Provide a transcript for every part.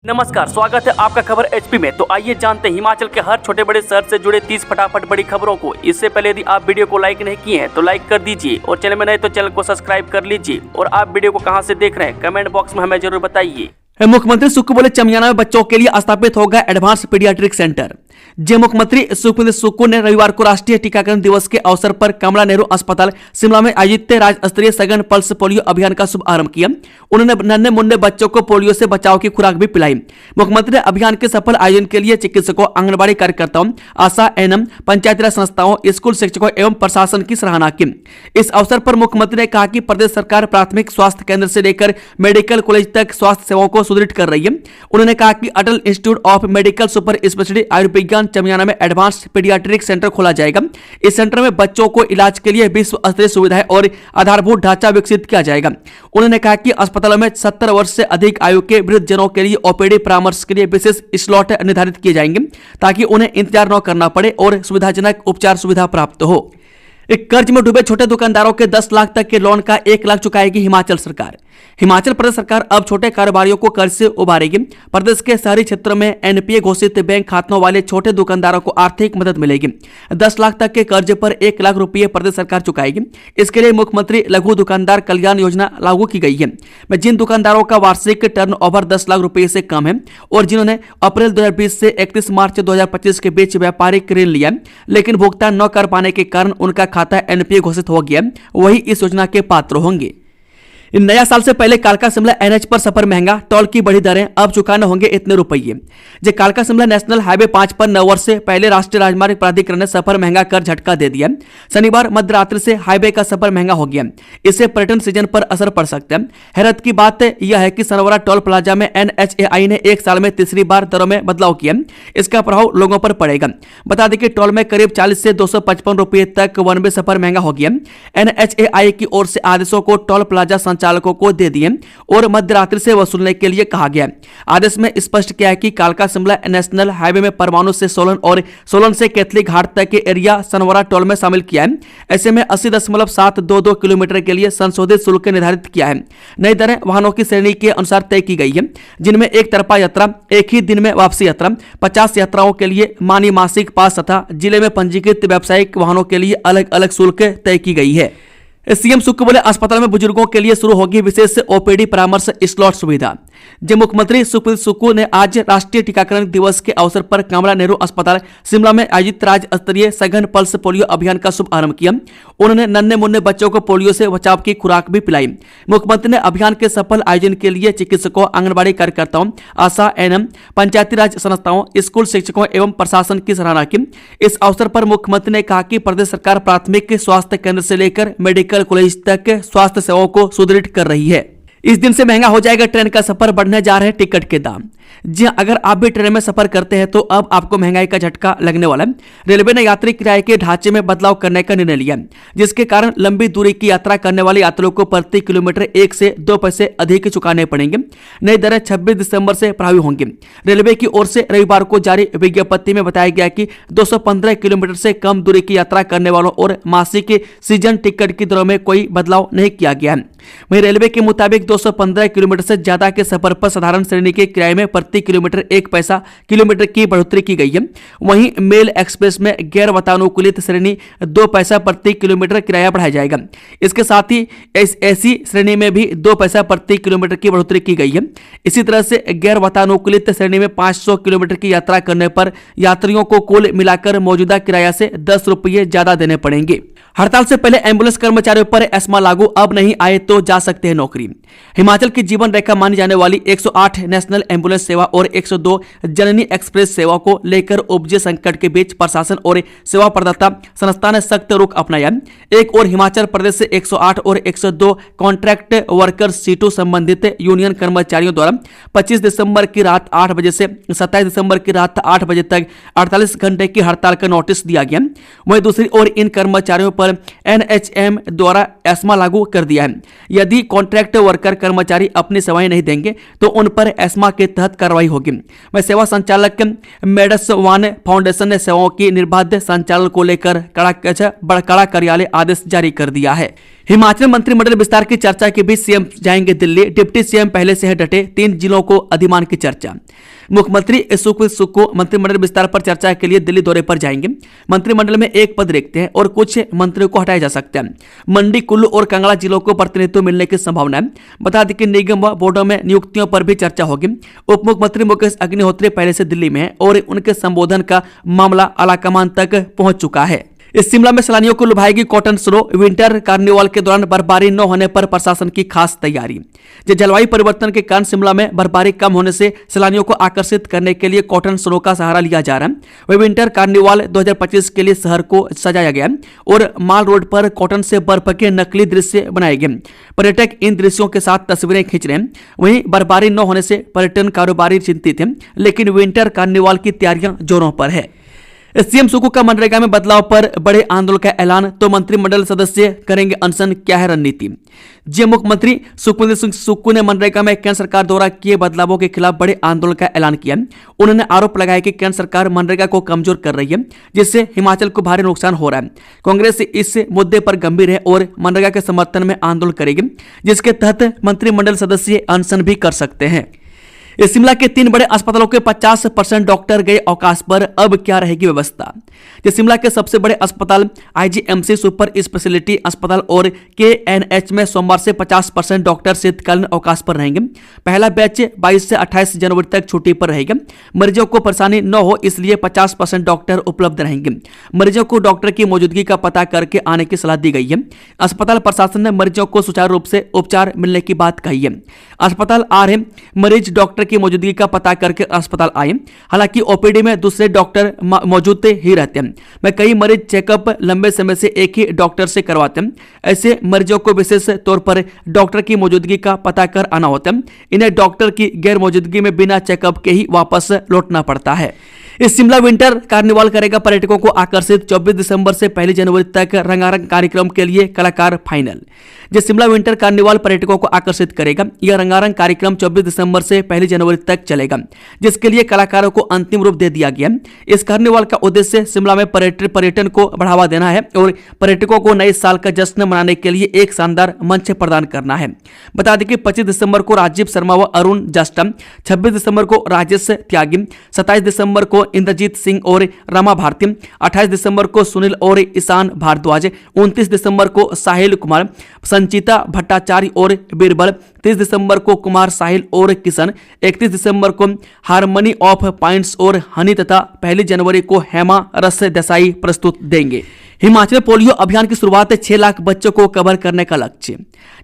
नमस्कार, स्वागत है आपका खबर एचपी में। तो आइए जानते हैं हिमाचल के हर छोटे बड़े शहर से जुड़े 30 फटाफट बड़ी खबरों को। इससे पहले यदि आप वीडियो को लाइक नहीं किए हैं तो लाइक कर दीजिए और चैनल में नए तो चैनल को सब्सक्राइब कर लीजिए। और आप वीडियो को कहां से देख रहे हैं कमेंट बॉक्स में हमें जरूर बताइए। मुख्यमंत्री सुक्खू बोले चमियाना में बच्चों के लिए स्थापित होगा एडवांस पीडियाट्रिक सेंटर। जे मुख्यमंत्री सुखविंदर सुक्खू ने रविवार को राष्ट्रीय टीकाकरण दिवस के अवसर पर कमला नेहरू अस्पताल शिमला में आयोजित राज्य स्तरीय सघन पल्स पोलियो अभियान का शुभारंभ किया। उन्होंने नन्हे मुन्ने बच्चों को पोलियो से बचाव की खुराक भी पिलाई। मुख्यमंत्री ने अभियान के सफल आयोजन के लिए चिकित्सकों, आंगनबाड़ी कार्यकर्ताओं, आशा, एएनएम, पंचायती राज संस्थाओं, स्कूल शिक्षकों एवं प्रशासन की सराहना की। इस अवसर पर मुख्यमंत्री ने कहा कि प्रदेश सरकार प्राथमिक स्वास्थ्य केंद्र से लेकर मेडिकल कॉलेज तक स्वास्थ्य सेवाओं को सुदृढ़ कर रही है। उन्होंने कहा कि Atal institute of medical super speciality आयुर्विज्ञान चमियाना में एडवांस पीडियाट्रिक सेंटर खोला जाएगा। इस सेंटर में बच्चों को इलाज के लिए विश्व स्तरीय सुविधाएं और आधारभूत ढांचा विकसित किया जाएगा। उन्होंने कहा कि अस्पतालों में 70 वर्ष से अधिक आयु के वृद्ध जनों के लिए ओपीडी परामर्श के लिए विशेष स्लॉट निर्धारित किए जाएंगे ताकि उन्हें इंतजार न करना पड़े और सुविधाजनक उपचार सुविधा प्राप्त हो। कर्ज में डूबे छोटे दुकानदारों के 10 लाख तक के लोन का 1 लाख चुकाएगी हिमाचल सरकार। हिमाचल प्रदेश सरकार अब छोटे कारोबारियों को कर्ज से उबारेगी। प्रदेश के शहरी क्षेत्र में एनपीए घोषित बैंक खातों वाले छोटे दुकानदारों को आर्थिक मदद मिलेगी। 10 लाख तक के कर्ज पर 1 लाख रुपये प्रदेश सरकार चुकाएगी। इसके लिए मुख्यमंत्री लघु दुकानदार कल्याण योजना लागू की गई है। जिन दुकानदारों का वार्षिक टर्नओवर 10 लाख रुपये से कम है और जिन्होंने अप्रैल 2020 से 31 मार्च 2025 के बीच व्यापारिक ऋण लिया लेकिन भुगतान न कर पाने के कारण उनका खाता एनपीए घोषित हो गया, वही इस योजना के पात्र होंगे। नया साल से पहले कालका शिमला एनएच पर सफर महंगा, टोल की बढ़ी दरें, अब चुकाने होंगे इतने रुपये। जे कालका शिमला नेशनल हाईवे 5 पर 9 वर्ष से पहले राष्ट्रीय राजमार्ग प्राधिकरण ने सफर महंगा कर झटका दे दिया। शनिवार मध्य रात्रि से हाईवे का सफर महंगा हो गया। इससे पर्यटन सीजन पर असर पड़ सकता है। हैरत की बात यह है कि सनवरा टोल प्लाजा में एनएचएआई ने 1 साल में तीसरी बार दरों में बदलाव किया। इसका प्रभाव लोगों पर पड़ेगा। बता दें कि टोल में करीब 40 से 255 रुपये तक वन वे सफर महंगा हो गया। एनएचएआई की ओर से आदेशों को टोल प्लाजा चालकों को दे दिए और मध्य रात्रि से वसूलने के लिए कहा गया। आदेश में स्पष्ट किया है कि कालका शिमला नेशनल हाईवे में परमाणु से सोलन और सोलन से कैथली घाट तक के एरिया सनवरा टोल में शामिल किया है। ऐसे में 80.722 किलोमीटर के लिए संशोधित शुल्क निर्धारित किया है। नई दरें वाहनों की श्रेणी के अनुसार तय की गई है, जिनमें एक तरफा यात्रा, एक ही दिन में वापसी यात्रा, 50 यात्राओं के लिए मानी मासिक पास तथा जिले में पंजीकृत व्यावसायिक वाहनों के लिए अलग अलग शुल्क तय की गई है। सीएम सुक्खू बोले अस्पताल में बुजुर्गों के लिए शुरू होगी विशेष ओपीडी परामर्श स्लॉट सुविधा। जब मुख्यमंत्री सुखविंदर सुक्खू ने आज राष्ट्रीय टीकाकरण दिवस के अवसर पर कमला नेहरू अस्पताल शिमला में आयोजित राज्य स्तरीय सघन पल्स पोलियो अभियान का शुभारंभ किया। उन्होंने नन्हे मुन्ने बच्चों को पोलियो से बचाव की खुराक भी पिलाई। मुख्यमंत्री ने अभियान के सफल आयोजन के लिए चिकित्सकों, आंगनबाड़ी कार्यकर्ताओं, आशा, एएनएम, पंचायती राज संस्थाओं, स्कूल शिक्षकों एवं प्रशासन की सराहना की। इस अवसर पर मुख्यमंत्री ने कहा कि प्रदेश सरकार प्राथमिक स्वास्थ्य केंद्र से लेकर मेडिकल कॉलेज तक स्वास्थ्य सेवाओं को सुदृढ़ कर रही है। इस दिन से महंगा हो जाएगा ट्रेन का सफर, बढ़ने जा रहे हैं टिकट के दाम। जी अगर आप भी ट्रेन में सफर करते हैं तो अब आपको महंगाई का झटका लगने वाला है। रेलवे ने यात्री किराए के ढांचे में बदलाव करने का निर्णय लिया, जिसके कारण लंबी दूरी की यात्रा करने वाले यात्रियों को प्रति किलोमीटर 1 से 2 पैसे अधिक चुकाने पड़ेंगे। नई दरें 26 दिसंबर से प्रभावी होंगी। रेलवे की ओर से रविवार को जारी विज्ञप्ति में बताया गया कि 215 किलोमीटर से कम दूरी की यात्रा करने वालों और मासिक सीजन टिकट की दरों में कोई बदलाव नहीं किया गया है। वहीं रेलवे के मुताबिक 215 किलोमीटर से ज्यादा के सफर पर साधारण श्रेणी के किराए में प्रति किलोमीटर 1 पैसा किलोमीटर की बढ़ोतरी की गई है। वहीं मेल एक्सप्रेस में गैर वातानुकूलित श्रेणी 2 पैसा प्रति किलोमीटर किराया बढ़ाया जाएगा। इसके साथ ही एसी श्रेणी में भी 2 पैसा प्रति किलोमीटर की बढ़ोतरी की गई है। इसी तरह से गैर वातानुकूलित श्रेणी में 500 किलोमीटर की यात्रा करने पर यात्रियों को कुल मिलाकर मौजूदा किराया से 10 रुपये ज्यादा देने पड़ेंगे। हड़ताल से पहले एम्बुलेंस कर्मचारियों पर एस्मा लागू, अब नहीं आए तो जा सकते हैं नौकरी। हिमाचल की जीवन रेखा मानी जाने वाली 108 नेशनल एम्बुलेंस सेवा और 102 जननी एक्सप्रेस सेवा को लेकर उपजे संकट के बीच प्रशासन और सेवा प्रदाता संस्था ने सख्त रुख अपनाया। एक और हिमाचल प्रदेश से 108 और 102 कॉन्ट्रैक्ट वर्कर सीटों संबंधित यूनियन कर्मचारियों द्वारा 25 दिसंबर की रात 8 बजे से 27 दिसंबर की रात 8 बजे तक 48 घंटे की हड़ताल का नोटिस दिया गया। वहीं दूसरी ओर इन कर्मचारियों पर एनएचएम द्वारा एस्मा लागू कर दिया है। यदि कॉन्ट्रैक्ट वर्कर कर्मचारी अपनी सेवाएं नहीं देंगे तो उन पर एस्मा के तहत कार्रवाई होगी। वह सेवा संचालक मेडस वन फाउंडेशन ने सेवाओं की निर्बाध संचालन को लेकर कड़ा कार्यालय आदेश जारी कर दिया है। हिमाचल मंत्रिमंडल विस्तार की चर्चा के बीच सीएम जाएंगे दिल्ली, डिप्टी सीएम पहले से है डटे, 3 जिलों को अधिमान की चर्चा। मुख्यमंत्री सुखविंदर सुक्खू मंत्रिमंडल विस्तार पर चर्चा के लिए दिल्ली दौरे पर जाएंगे। मंत्रिमंडल में एक पद रिक्त है और कुछ मंत्रियों को हटाया जा सकता है। मंडी, कुल्लू और कांगड़ा जिलों को प्रतिनिधित्व मिलने की संभावना है। बता दें कि निगम व बोर्डों में नियुक्तियों पर भी चर्चा होगी। उप मुख्यमंत्री मुकेश अग्निहोत्री पहले से दिल्ली में है और उनके संबोधन का मामला आलाकमान तक पहुंच चुका है। इस शिमला में सैलानियों को लुभाएगी कॉटन स्नो, विंटर कार्निवाल के दौरान बर्फबारी न होने पर प्रशासन की खास तैयारी। जलवायु परिवर्तन के कारण शिमला में बर्फबारी कम होने से सैलानियों को आकर्षित करने के लिए कॉटन स्नो का सहारा लिया जा रहा है। वही विंटर कार्निवाल 2025 के लिए शहर को सजाया गया और माल रोड पर कॉटन से बर्फ के नकली दृश्य बनाए गए। पर्यटक इन दृश्यों के साथ तस्वीरें खींच रहे हैं। वहीं बर्फबारी न होने से पर्यटन कारोबारी चिंतित हैं, लेकिन विंटर कार्निवाल की तैयारियां जोरों पर है। सीएम सुक्खू का मनरेगा में बदलाव पर बड़े आंदोलन का ऐलान, तो मंत्रिमंडल सदस्य करेंगे अनशन, क्या है रणनीति। जी मुख्यमंत्री सुखविंदर सुक्खू ने मनरेगा में केंद्र सरकार द्वारा किए बदलावों के खिलाफ बड़े आंदोलन का ऐलान किया। उन्होंने आरोप लगाया कि केंद्र सरकार मनरेगा को कमजोर कर रही है, जिससे हिमाचल को भारी नुकसान हो रहा है। कांग्रेस इस मुद्दे पर गंभीर है और मनरेगा के समर्थन में आंदोलन करेगी, जिसके तहत मंत्रिमंडल सदस्य अनशन भी कर सकते हैं। इस शिमला के 3 बड़े अस्पतालों के 50% डॉक्टर गए अवकाश पर, अब क्या रहेगी व्यवस्था। शिमला के सबसे बड़े अस्पताल आईजीएमसी सुपर स्पेशलिटी अस्पताल और केएनएच में सोमवार से 50% डॉक्टर शीतकालीन अवकाश पर रहेंगे। पहला बैच 22 से 28 जनवरी तक छुट्टी पर रहेगा। मरीजों को परेशानी न हो इसलिए 50% डॉक्टर उपलब्ध रहेंगे। मरीजों को डॉक्टर की मौजूदगी का पता करके आने की सलाह दी गई है। अस्पताल प्रशासन ने मरीजों को सुचारू रूप से उपचार मिलने की बात कही है। अस्पताल आ रहे मरीज डॉक्टर की मौजूदगी का पता करके अस्पताल आए। हालांकि ओपीडी में दूसरे डॉक्टर मौजूद ही रहते हैं। मैं कई मरीज चेकअप लंबे समय से एक ही डॉक्टर से करवाते हैं। ऐसे मरीजों को विशेष तौर पर डॉक्टर की मौजूदगी का पता कर आना होता है। इन्हें डॉक्टर की गैर मौजूदगी में बिना चेकअप के ही वापस लौटना पड़ता है। इस शिमला विंटर कार्निवाल करेगा पर्यटकों को आकर्षित। 24 दिसंबर से 1 जनवरी तक रंगारंग कार्यक्रम के लिए कलाकार फाइनल। शिमला विंटर कार्निवाल पर्यटकों को आकर्षित करेगा। यह रंगारंग कार्यक्रम 24 दिसंबर से 1 जनवरी तक चलेगा, जिसके लिए कलाकारों को अंतिम रूप दे दिया गया। इस कार्निवाल का उद्देश्य शिमला में पर्यटन को बढ़ावा देना है और पर्यटकों को नए साल का जश्न मनाने के लिए एक शानदार मंच प्रदान करना है। बता दें कि 25 दिसंबर को राजीव शर्मा व अरुण जस्टम, 26 दिसंबर को राजेश त्यागी, 27 दिसंबर को इंद्रजीत सिंह और रमा भारती, 28 दिसंबर को सुनील और ईशान भारद्वाज, 29 दिसंबर को साहिल कुमार, संचिता भट्टाचार्य और बीरबल, 30 दिसंबर को कुमार साहिल और किशन, 31 दिसंबर को हारमनी ऑफ पॉइंट्स और हनी तथा 1 जनवरी को हेमा रस देसाई प्रस्तुत देंगे। हिमाचल पोलियो अभियान की शुरुआत 6 लाख बच्चों को कवर करने का लक्ष्य।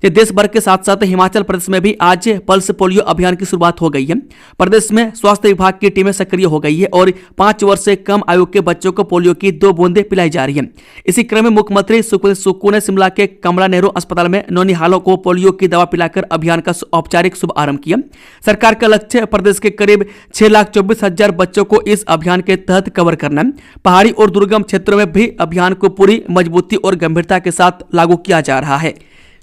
देश भर के साथ साथ हिमाचल प्रदेश में भी आज पल्स पोलियो अभियान की शुरुआत हो गई है। प्रदेश में स्वास्थ्य विभाग की टीमें सक्रिय हो गई है और 5 वर्ष से कम आयु के बच्चों को पोलियो की 2 बूंदें पिलाई जा रही है। इसी क्रम में मुख्यमंत्री सुखविंदर सुक्खू ने शिमला के कमला नेहरू अस्पताल में नौनिहालों को पोलियो की दवा पिलाकर अभियान का औपचारिक शुभारंभ किया। सरकार का लक्ष्य प्रदेश के करीब 6,24,000 बच्चों को इस अभियान के तहत कवर करना है। पहाड़ी और दुर्गम क्षेत्रों में भी अभियान को पूरी मजबूती और गंभीरता के साथ लागू किया जा रहा है।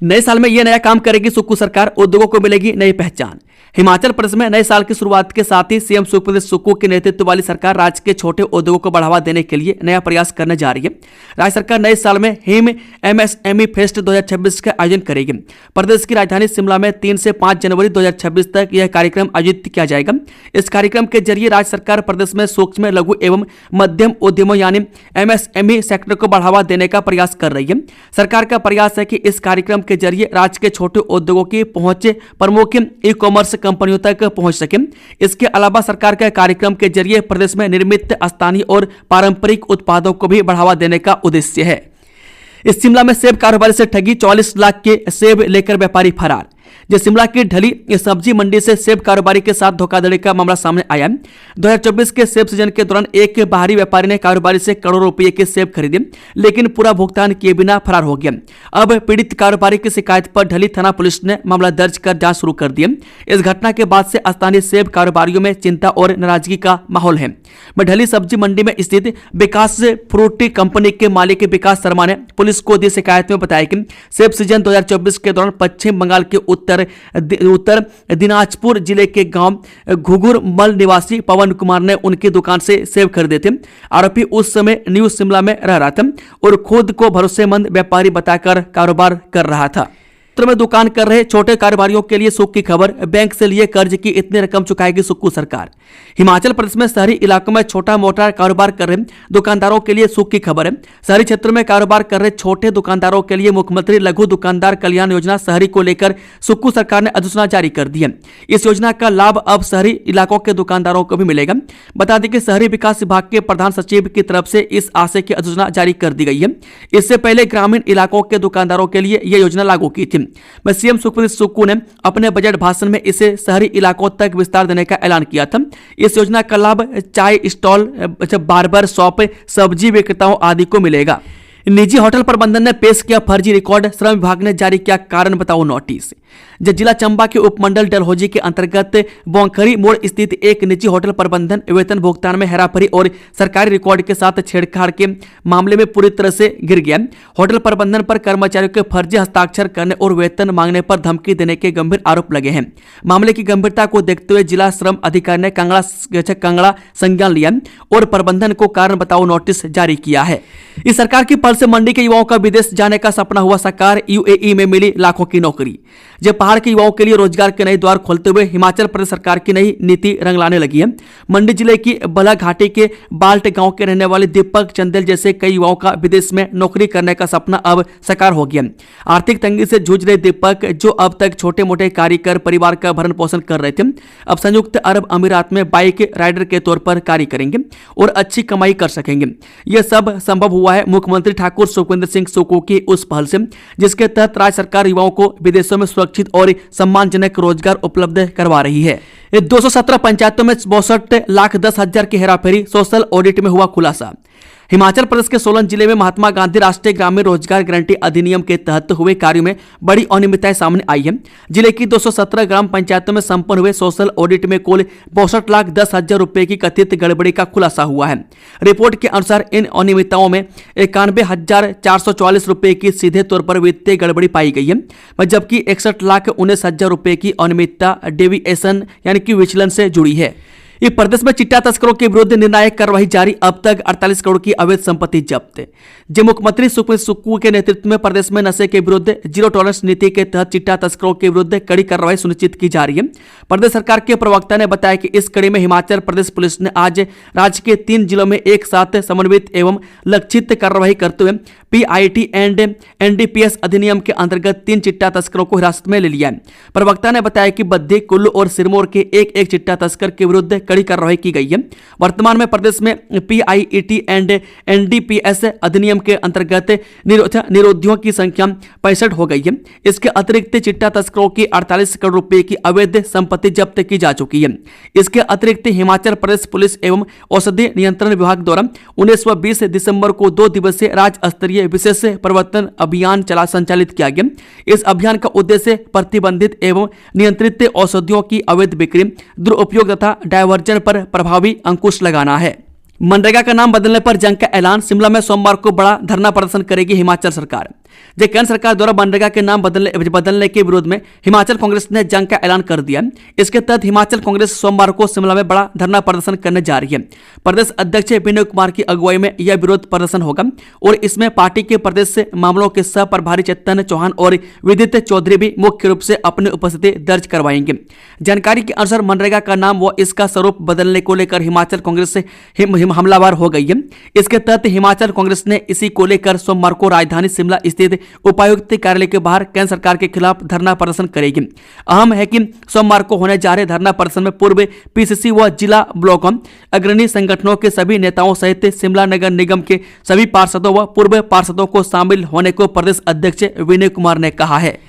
नए साल में यह नया काम करेगी सुक्खू सरकार, उद्योगों को मिलेगी नई पहचान। हिमाचल प्रदेश में नए साल की शुरुआत के साथ ही सीएम सुखविंदर सुक्खू के नेतृत्व वाली सरकार राज्य के छोटे उद्योगों को बढ़ावा देने के लिए नया प्रयास करने जा रही है। राज्य सरकार नए साल में हिम एमएसएमई फेस्ट 2026 का आयोजन करेगी। प्रदेश की राजधानी शिमला में 3 से 5 जनवरी 2026 तक यह कार्यक्रम आयोजित किया जाएगा। इस कार्यक्रम के जरिए राज्य सरकार प्रदेश में सूक्ष्म, लघु एवं मध्यम उद्यमों यानी एमएसएमई सेक्टर को बढ़ावा देने का प्रयास कर रही है। सरकार का प्रयास है कि इस कार्यक्रम के जरिए राज्य के छोटे उद्योगों की पहुंच प्रमुख ई कॉमर्स कंपनियों तक पहुंच सके। इसके अलावा सरकार के कार्यक्रम के जरिए प्रदेश में निर्मित स्थानीय और पारंपरिक उत्पादों को भी बढ़ावा देने का उद्देश्य है। इस शिमला में सेब कारोबारी से ठगी, 44 लाख के सेब लेकर व्यापारी फरार। शिमला की ढली सब्जी मंडी से सेब कारोबारी के साथ धोखाधड़ी का मामला सामने आया। 2024 के सेब सीजन के दौरान एक बाहरी व्यापारी ने कारोबारी से करोड़ों रुपए के सेब खरीदे, लेकिन पूरा भुगतान किए बिना फरार हो गया। अब पीड़ित कारोबारी की शिकायत पर ढली थाना पुलिस ने मामला दर्ज कर जांच शुरू कर दी। इस घटना के बाद से स्थानीय सेब कारोबारियों में चिंता और नाराजगी का माहौल है। ढली सब्जी मंडी में स्थित विकास फ्रूट कंपनी के मालिक विकास शर्मा ने पुलिस को दी शिकायत में बताया कि सेब सीजन 2024 के दौरान पश्चिम बंगाल के उत्तर उत्तर दिनाजपुर जिले के गांव घुघुरमल निवासी पवन कुमार ने उनकी दुकान से सेब खरीदे थे। आरोपी उस समय न्यू शिमला में रह रहा था और खुद को भरोसेमंद व्यापारी बताकर कारोबार कर रहा था। में दुकान कर रहे छोटे कारोबारियों के लिए सुख की खबर, बैंक से लिए कर्ज की इतनी रकम चुकाएगी सुक्कू सरकार। हिमाचल प्रदेश में शहरी इलाकों में छोटा मोटा कारोबार कर रहे दुकानदारों के लिए सुख की खबर है। शहरी क्षेत्रों में कारोबार कर रहे छोटे दुकानदारों के लिए मुख्यमंत्री लघु दुकानदार कल्याण योजना शहरी को लेकर सुक्कू सरकार ने अधिसूचना जारी कर दी है। इस योजना का लाभ अब शहरी इलाकों के दुकानदारों को भी मिलेगा। बता दें कि शहरी विकास विभाग के प्रधान सचिव की तरफ से इस आशय की अधिसूचना जारी कर दी गई है। इससे पहले ग्रामीण इलाकों के दुकानदारों के लिए यह योजना लागू की थी। सीएम सुखबीर सुक्कू ने अपने बजट भाषण में इसे शहरी इलाकों तक विस्तार देने का ऐलान किया था। इस योजना का लाभ चाय स्टॉल, बार्बर शॉप, सब्जी विक्रेताओं आदि को मिलेगा। निजी होटल प्रबंधन ने पेश किया फर्जी रिकॉर्ड, श्रम विभाग ने जारी किया कारण बताओ नोटिस। जिला चंबा के उपमंडल डलहौजी के अंतर्गत बोंखरी मोड़ स्थित एक निजी होटल प्रबंधन वेतन भुगतान में हेराफेरी और सरकारी रिकॉर्ड के साथ छेड़छाड़ के मामले में पूरी तरह से गिर गया। होटल प्रबंधन पर कर्मचारियों के फर्जी हस्ताक्षर करने और वेतन मांगने पर धमकी देने के गंभीर आरोप लगे हैं। मामले की गंभीरता को देखते हुए जिला श्रम अधिकारी ने कांगड़ा संज्ञान लिया और प्रबंधन को कारण बताओ नोटिस जारी किया है। इस सरकार की पहल से मंडी के युवाओं का विदेश जाने का सपना हुआ साकार। यूएई में मिली लाखों की नौकरी। जब पहाड़ के युवाओं के लिए रोजगार के नए द्वार खोलते हुए हिमाचल प्रदेश सरकार की नई नीति रंग लाने लगी है। मंडी जिले की बला घाटी के बाल्ट गांव के रहने वाले दीपक चंदेल जैसे कई युवाओं का विदेश में नौकरी करने का सपना अब साकार हो गया। आर्थिक तंगी से जूझ रहे दीपक, जो अब तक छोटे मोटे कार्य कर परिवार का भरण पोषण कर रहे थे, अब संयुक्त अरब अमीरात में बाइक राइडर के तौर पर कार्य करेंगे और अच्छी कमाई कर सकेंगे। यह सब संभव हुआ है मुख्यमंत्री ठाकुर सुखविंदर सिंह सुक्कू की उस पहल से, जिसके तहत राज्य सरकार युवाओं को विदेशों में सुरक्षित और सम्मानजनक रोजगार उपलब्ध करवा रही है। 217 पंचायतों में 62,10,10,000 की हेराफेरी, सोशल ऑडिट में हुआ खुलासा। हिमाचल प्रदेश के सोलन जिले में महात्मा गांधी राष्ट्रीय ग्रामीण रोजगार गारंटी अधिनियम के तहत हुए कार्यों में बड़ी अनियमितताएं सामने आई है। जिले की 217 ग्राम पंचायतों में संपन्न हुए सोशल ऑडिट में कुल 62,10,000 रुपए की कथित गड़बड़ी का खुलासा हुआ है। रिपोर्ट के अनुसार इन अनियमितताओं में 91,444 रुपए की सीधे तौर पर वित्तीय गड़बड़ी पाई गई है, जबकि 61,19,000 रुपए की अनियमितता डेविएशन यानी कि विचलन से जुड़ी है। ये प्रदेश में चिट्टा तस्करों के विरुद्ध निर्णायक कार्रवाई जारी, अब तक 48 करोड़ की अवैध संपत्ति जब्त। जब मुख्यमंत्री सुखबीर सुक्कू के नेतृत्व में प्रदेश में नशे के विरुद्ध जीरो टॉलरेंस नीति के तहत चिट्टा तस्करों के विरुद्ध कड़ी कार्रवाई सुनिश्चित की जा रही है। प्रदेश सरकार के प्रवक्ता ने बताया कि इस कड़ी में हिमाचल प्रदेश पुलिस ने आज राज्य के 3 जिलों में एक साथ समन्वित एवं लक्षित कार्रवाई करते हुए पीआईटी एंड एनडीपीएस अधिनियम के अंतर्गत 3 चिट्टा तस्करों को हिरासत में ले लिया है। प्रवक्ता ने बताया कि बद्दी, कुल्लू और सिरमौर के एक चिट्टा तस्कर के विरुद्ध कड़ी कार्रवाई की गई है। वर्तमान में प्रदेश में पीआईटी एंड एनडीपीएस अधिनियम के अंतर्गत निरोधियों की संख्या 65 हो गई है। इसके अतिरिक्त चिट्टा तस्करों की 48 करोड़ रुपए की अवैध संपत्ति जब्त की जा चुकी है। इसके अतिरिक्त हिमाचल प्रदेश पुलिस एवं औषधि नियंत्रण विभाग द्वारा 19 व 20 दिसंबर को 2 दिवसीय राज्य स्तरीय विशेष प्रवर्तन अभियान संचालित किया गया। इस अभियान का उद्देश्य प्रतिबंधित एवं नियंत्रित औषधियों की अवैध बिक्री, दुरुपयोग तथा डायवर्जन पर प्रभावी अंकुश लगाना है। मनरेगा का नाम बदलने पर जंग का ऐलान, शिमला में सोमवार को बड़ा धरना प्रदर्शन करेगी हिमाचल सरकार। केंद्र सरकार द्वारा मनरेगा के नाम बदलने के विरोध में हिमाचल कांग्रेस ने जंग का ऐलान कर दिया। इसके तहत हिमाचल कांग्रेस सोमवार को शिमला में बड़ा धरना प्रदर्शन करने जा रही है। प्रदेश अध्यक्ष विनय कुमार की अगुवाई में यह विरोध प्रदर्शन होगा और इसमें पार्टी के प्रदेश से मामलों के सह प्रभारी चेतन चौहान और विदित चौधरी भी मुख्य रूप से अपनी उपस्थिति दर्ज करवाएंगे। जानकारी के अनुसार मनरेगा का नाम व इसका स्वरूप बदलने को लेकर हिमाचल कांग्रेस से हमलावर हो गई है। इसके तहत हिमाचल कांग्रेस ने इसी को लेकर सोमवार को राजधानी शिमला स्थित उपायुक्त कार्यालय के बाहर केंद्र सरकार के खिलाफ धरना प्रदर्शन करेगी। अहम है कि सोमवार को होने जा रहे धरना प्रदर्शन में पूर्व पीसीसी व जिला ब्लॉकों अग्रणी संगठनों के सभी नेताओं सहित शिमला नगर निगम के सभी पार्षदों व पूर्व पार्षदों को शामिल होने को प्रदेश अध्यक्ष विनय कुमार ने कहा है।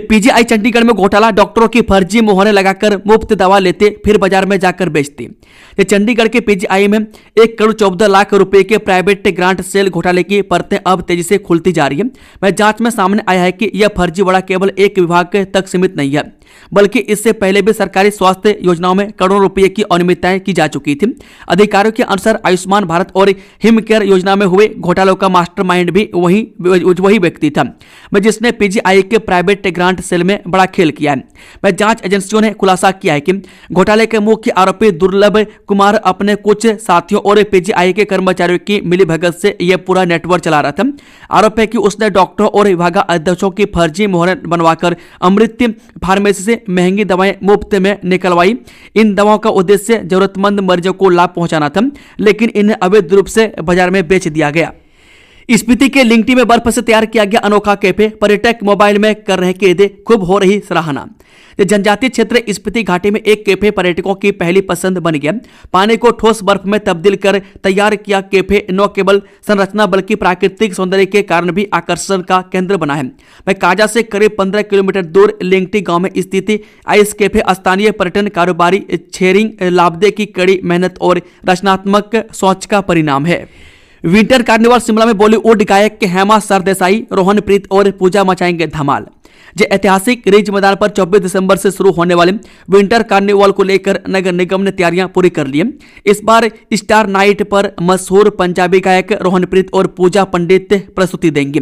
पीजीआई चंडीगढ़ में घोटाला, डॉक्टरों की फर्जी मुहरें लगाकर मुफ्त दवा लेते फिर बाजार में जाकर बेचते। चंडीगढ़ के पीजीआई में 1 करोड़ 14 लाख रुपए के प्राइवेट ग्रांट सेल घोटाले की परतें अब तेजी से खुलती जा रही है। जांच में सामने आया है कि यह फर्जीवाड़ा केवल एक विभाग तक सीमित नहीं है। बल्कि इससे पहले भी सरकारी स्वास्थ्य योजनाओं में करोड़ों रुपए की अनियमितताएं की जा चुकी थी। अधिकारियों के अनुसार आयुष्मान भारत और हिम केयर योजना में हुए घोटालों का मास्टरमाइंड भी वही व्यक्ति था, जिसने पीजीआई के प्राइवेट ग्रांट सेल में बड़ा खेल किया है। जांच एजेंसियों ने खुलासा किया है कि घोटाले के मुख्य आरोपी दुर्लभ कुमार अपने कुछ साथियों और पीजीआई के कर्मचारियों की मिलीभगत से यह पूरा नेटवर्क चला रहा था। आरोप है कि उसने डॉक्टरों और विभागाध्यक्षों की फर्जी मोहर बनवाकर अमृत फार्मेसी से महंगी दवाएं मुफ्त में निकलवाई। इन दवाओं का उद्देश्य जरूरतमंद मरीजों को लाभ पहुंचाना था, लेकिन इन्हें अवैध रूप से बाजार में बेच दिया गया। स्पीति के लिंगटी में बर्फ से तैयार किया गया अनोखा कैफे, पर्यटक मोबाइल में कर रहे कैदे, खूब हो रही सराहना। जनजातीय क्षेत्र स्पीति घाटी में एक कैफे पर्यटकों की पहली पसंद बन गया। पानी को ठोस बर्फ में तब्दील कर तैयार किया कैफे न केवल संरचना बल्कि प्राकृतिक सौंदर्य के कारण भी आकर्षण का केंद्र बना है। काजा से करीब 15 किलोमीटर दूर लिंगटी गांव में स्थित आइस कैफे स्थानीय पर्यटन कारोबारी छेरिंग लाभदे की कड़ी मेहनत और रचनात्मक सोच का परिणाम है। विंटर कार्निवाल शिमला में बॉलीवुड गायक हेमा सरदेसाई, रोहनप्रीत और पूजा मचाएंगे धमाल। जो ऐतिहासिक रिज मैदान पर 24 दिसंबर से शुरू होने वाले विंटर कार्निवाल को लेकर नगर निगम ने तैयारियां पूरी कर ली है। इस बार स्टार नाइट पर मशहूर पंजाबी गायक रोहनप्रीत और पूजा पंडित प्रस्तुति देंगे।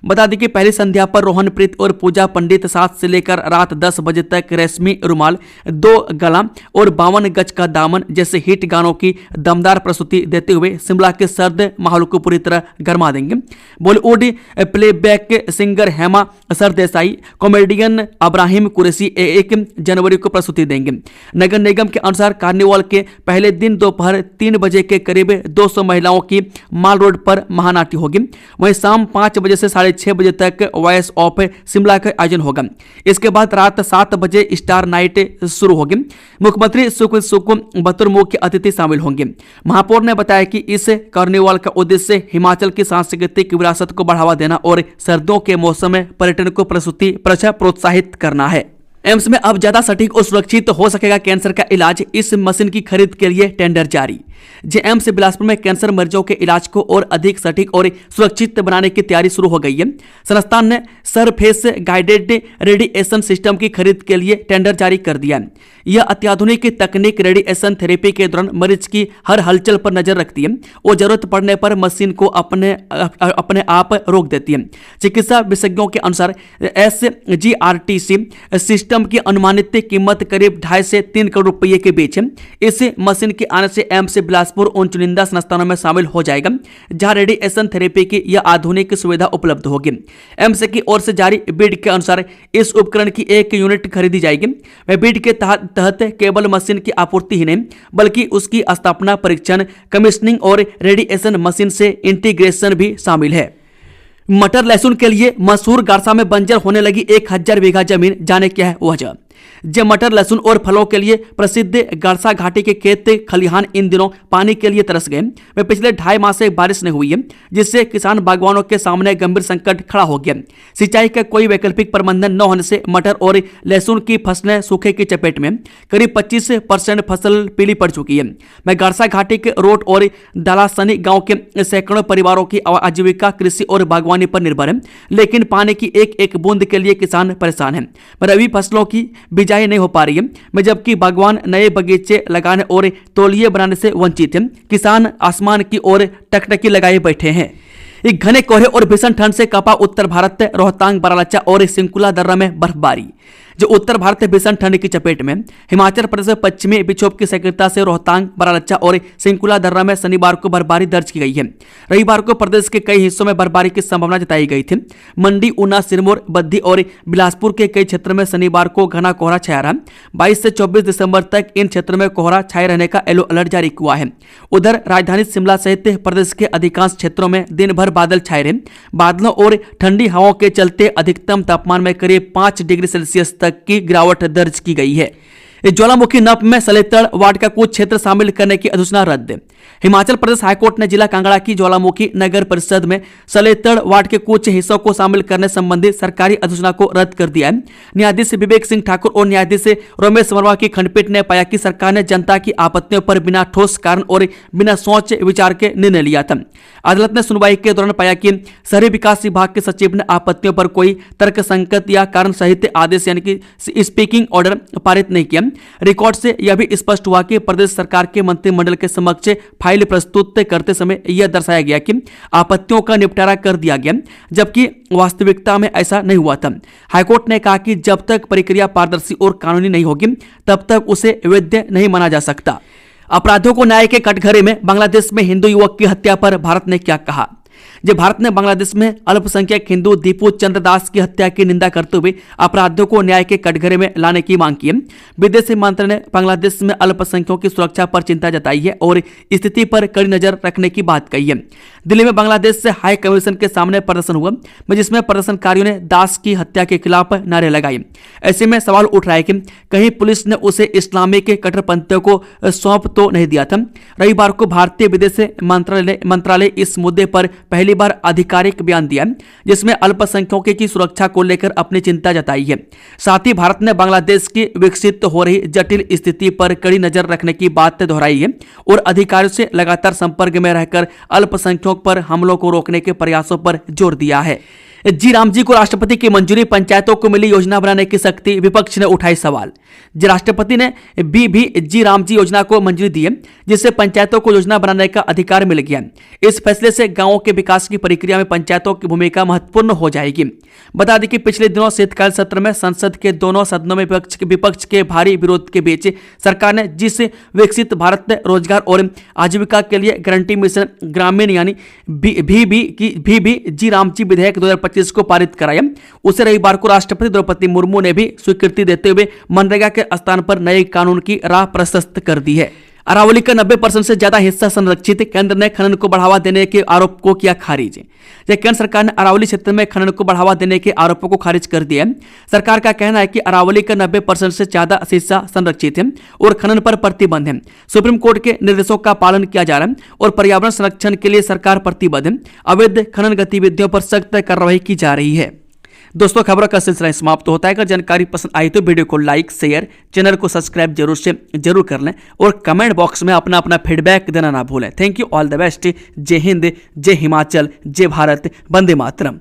बता दें कि पहली संध्या पर रोहनप्रीत और पूजा पंडित 7 से लेकर रात 10 बजे तक रेशमी रुमाल, 2 गला और 52 गज का दामन जैसे हिट गानों की दमदार प्रस्तुति देते हुए शिमला के सर्द माहौल को पूरी तरह गरमा देंगे। Bollywood playback singer Hema Sardesai, comedian Ibrahim Qureshi 1 जनवरी को प्रस्तुति देंगे। नगर निगम के अनुसार कार्निवाल के पहले दिन दोपहर 3 बजे के करीब 200 महिलाओं की माल रोड पर महानाटी होगी। वहीं शाम 5 बजे से 6:30 बजे तक वॉइस ऑफ शिमला का आयोजन होगा। इसके बाद रात 7 बजे स्टार नाइट शुरू होगी। मुख्यमंत्री सुखविंदर बतौर मुख्य अतिथि शामिल होंगे। महापौर ने बताया कि इस कार्निवाल का उद्देश्य हिमाचल की सांस्कृतिक विरासत को बढ़ावा देना और सर्दियों के मौसम में पर्यटन को प्रोत्साहित करना है। एम्स में अब ज्यादा सटीक और सुरक्षित हो सकेगा कैंसर का इलाज, इस मशीन की खरीद के लिए टेंडर जारी। एम्स बिलासपुर में कैंसर मरीजों के इलाज को और अधिक सटीक और सुरक्षित बनाने की तैयारी शुरू हो गई है। संस्थान ने सरफेस गाइडेड रेडिएशन सिस्टम की खरीद के लिए टेंडर जारी कर दिया है। यह अत्याधुनिक तकनीक रेडिएशन थेरेपी के दौरान मरीज की हर हलचल पर नजर रखती है और जरूरत पड़ने पर मशीन को अपने आप रोक देती है। चिकित्सा विशेषज्ञों के अनुसार SGRTC सिस्टम की अनुमानित कीमत करीब 2.5 से 3 करोड़ रुपए के बीच है। इस मशीन के आने से एम्स बिलासपुर उन चुनिंदा संस्थानों में शामिल हो जाएगा जहां रेडिएशन थेरेपी की यह आधुनिक सुविधा उपलब्ध होगी। एम्स की ओर से जारी बिड के अनुसार इस उपकरण की 1 यूनिट खरीदी जाएगी। बिड के तहत केवल मशीन की आपूर्ति ही नहीं बल्कि उसकी स्थापना, परीक्षण, कमीशनिंग और रेडिएशन मशीन से इंटीग्रेशन भी शामिल है। मटर लहसुन के लिए मशहूर गारसा में बंजर होने लगी 1000 बीघा जमीन, जाने क्या है वजह। मटर लहसुन और फलों के लिए प्रसिद्ध गारसा घाटी के खेत खलिहान इन दिनों पानी के लिए तरस गए। वे पिछले 2.5 माह से बारिश नहीं हुई है, जिससे किसान बागवानों के सामने गंभीर संकट खड़ा हो गया। सिंचाई का कोई वैकल्पिक प्रबंधन न होने से मटर और लहसुन की फसलें सूखे की चपेट में। करीब 25% फसल पीली पड़ चुकी है। गारसा घाटी के रोट और दालासनी गाँव के सैकड़ों परिवारों की आजीविका कृषि और बागवानी पर निर्भर है, लेकिन पानी की एक बूंद के लिए किसान परेशान है। रबी फसलों की बिजाई नहीं हो पा रही है, जबकि बागवान नए बगीचे लगाने और तौलिए बनाने से वंचित हैं। किसान आसमान की ओर टकटकी लगाए बैठे हैं। एक घने कोहरे और भीषण ठंड से कपा उत्तर भारत, रोहतांग, बारालाचा और सिंकुला दर्रा में बर्फबारी। जो उत्तर भारत भीषण ठंड की चपेट में। हिमाचल प्रदेश में पश्चिमी विक्षोभ की सक्रियता से रोहतांग, बारालाचा और सिंकुला दर्रा में शनिवार को बर्फबारी दर्ज की गई है। रविवार को प्रदेश के कई हिस्सों में बर्फबारी की संभावना जताई गई थी। मंडी, ऊना, सिरमौर, बद्दी और बिलासपुर के कई क्षेत्रों में शनिवार को घना कोहरा छाया रहा। 22 से 24 दिसंबर तक इन क्षेत्रों में कोहरा छाए रहने का येलो अलर्ट जारी हुआ है। उधर राजधानी शिमला सहित प्रदेश के अधिकांश क्षेत्रों में दिन भर बादल छाए रहे। बादलों और ठंडी हवाओं के चलते अधिकतम तापमान में करीब 5 डिग्री सेल्सियस तक की गिरावट दर्ज की गई है। ज्वालामुखी नप में सलेतड़ वार्ड का कुछ क्षेत्र शामिल करने की अधिसूचना रद्द। हिमाचल प्रदेश हाईकोर्ट ने जिला कांगड़ा की ज्वालामुखी नगर परिषद में सलेतड़ वार्ड के कुछ हिस्सों को शामिल करने संबंधी सरकारी अधिसूचना को रद्द कर दिया है। न्यायाधीश विवेक सिंह ठाकुर और न्यायाधीश रमेश वर्मा की खंडपीठ ने पाया कि सरकार ने जनता की आपत्तियों पर बिना ठोस कारण और बिना सोच विचार के निर्णय लिया था। अदालत ने सुनवाई के दौरान पाया कि शहरी विकास विभाग के सचिव ने आपत्तियों पर कोई तर्क संगत या कारण सहित आदेश यानी कि स्पीकिंग ऑर्डर पारित नहीं किया। रिकॉर्ड से यह भी स्पष्ट हुआ कि प्रदेश सरकार के मंत्रिमंडल के समक्ष फाइल प्रस्तुत करते समय यह दर्शाया गया कि आपत्तियों का निपटारा कर दिया गया, जबकि वास्तविकता में ऐसा नहीं हुआ था। हाईकोर्ट ने कहा कि जब तक प्रक्रिया पारदर्शी और कानूनी नहीं होगी तब तक उसे वैध नहीं माना जा सकता। अपराधियों को न्याय के कटघरे में बांग्लादेश में हिंदू युवक की हत्या पर भारत ने क्या कहा। जब भारत ने बांग्लादेश में अल्पसंख्यक हिंदू दीपू चंद्र दास की हत्या की निंदा करते हुए अपराधियों को न्याय के कटघरे में लाने की मांग की है। विदेश मंत्री ने बांग्लादेश में अल्पसंख्यकों की सुरक्षा पर चिंता जताई है और स्थिति पर कड़ी नजर रखने की बात कही है। दिल्ली में बांग्लादेश से हाई कमीशन के सामने प्रदर्शन हुआ, जिसमें प्रदर्शनकारियों ने दास की हत्या के खिलाफ नारे लगाए। ऐसे में सवाल उठ रहा है कि कहीं पुलिस ने उसे इस्लामिक कट्टरपंथियों को सौंप तो नहीं दिया था। रविवार को भारतीय विदेश मंत्रालय इस मुद्दे पर पहली बार आधिकारिक बयान दिया, जिसमें अल्पसंख्यकों की सुरक्षा को लेकर अपनी चिंता जताई है। साथ ही भारत ने बांग्लादेश की विकसित हो रही जटिल स्थिति पर कड़ी नजर रखने की बात दोहराई है और अधिकारियों से लगातार संपर्क में रहकर अल्पसंख्यकों पर हमलों को रोकने के प्रयासों पर जोर दिया है। जी राम जी को राष्ट्रपति की मंजूरी, पंचायतों को मिली योजना बनाने की शक्ति, विपक्ष ने उठाई सवाल। राष्ट्रपति ने जी राम जी योजना को मंजूरी दी है, जिससे पंचायतों को योजना बनाने का अधिकार मिल गया। इस फैसले से गांवों के विकास की प्रक्रिया में पंचायतों की भूमिका महत्वपूर्ण हो जाएगी। बता दें कि पिछले दिनों शीतकाल सत्र में संसद के दोनों सदनों में विपक्ष के भारी विरोध के बीच सरकार ने जिस विकसित भारत रोजगार और आजीविका के लिए गारंटी मिशन ग्रामीण यानी जी राम जी विधेयक 2025 को पारित कराया, उसे रविवार को राष्ट्रपति द्रौपदी मुर्मू ने भी स्वीकृति देते हुए मनरेगा के स्थान पर नए कानून की राह प्रशस्त कर दी है। अरावली का 90% से ज्यादा हिस्सा संरक्षित, केंद्र ने खनन को बढ़ावा देने के आरोप को किया खारिज। केंद्र सरकार ने अरावली क्षेत्र में खनन को बढ़ावा देने के आरोपों को खारिज कर दिया। सरकार का कहना है कि अरावली का 90% से ज्यादा हिस्सा संरक्षित है और खनन पर प्रतिबंध है। सुप्रीम कोर्ट के निर्देशों का पालन किया जा रहा है और पर्यावरण संरक्षण के लिए सरकार प्रतिबद्ध है। अवैध खनन गतिविधियों पर सख्त कार्रवाई की जा रही है। दोस्तों, खबरों का सिलसिला समाप्त होता है। अगर जानकारी पसंद आई तो वीडियो को लाइक, शेयर, चैनल को सब्सक्राइब जरूर कर लें और कमेंट बॉक्स में अपना फीडबैक देना ना भूलें। Thank you, all the best. जय हिंद, जय हिमाचल, जय भारत, वंदे मातरम।